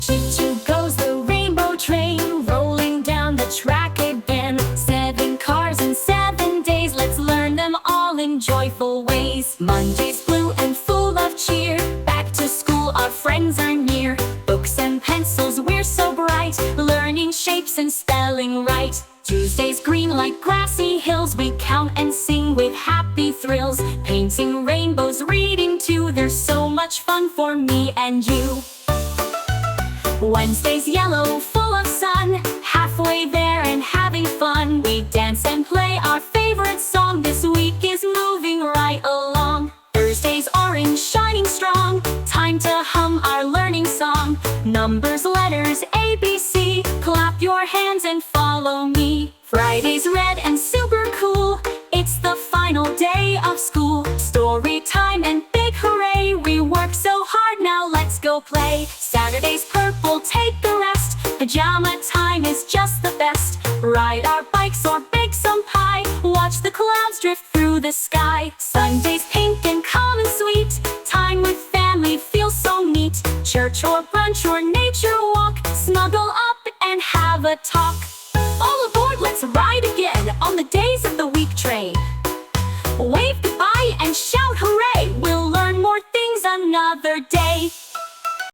Choo-choo goes the rainbow train, rolling down the track again. 7 cars in 7 days, let's learn them all in joyful ways. Monday's blue and full of cheer, back to school our friends are near. Books and pencils, we're so bright, learning shapes and spelling right. Tuesday's green like grassy hills, we count and sing with happy thrills. Painting rainbows, reading too, there's so much fun for me and you. Wednesday's yellow, full of sun, halfway there and having fun. We dance and play our favorite song, this week is moving right along. Thursday's orange, shining strong, time to hum our learning song. Numbers, letters, ABC, clap your hands and follow me. Friday's red and super cool, it's the final day of school. Story time and big hooray, we work so hard, now let's go play. Saturday's purple, take a rest, pajama time is just the best. Ride our bikes or bake some pie, watch the clouds drift through the sky. Sunday's pink and calm and sweet, time with family feels so neat. Church or brunch or nature walk, snuggle up and have a talk. All aboard, let's ride again on the days of the week train. Wave goodbye and shout hooray, we'll learn more things another day.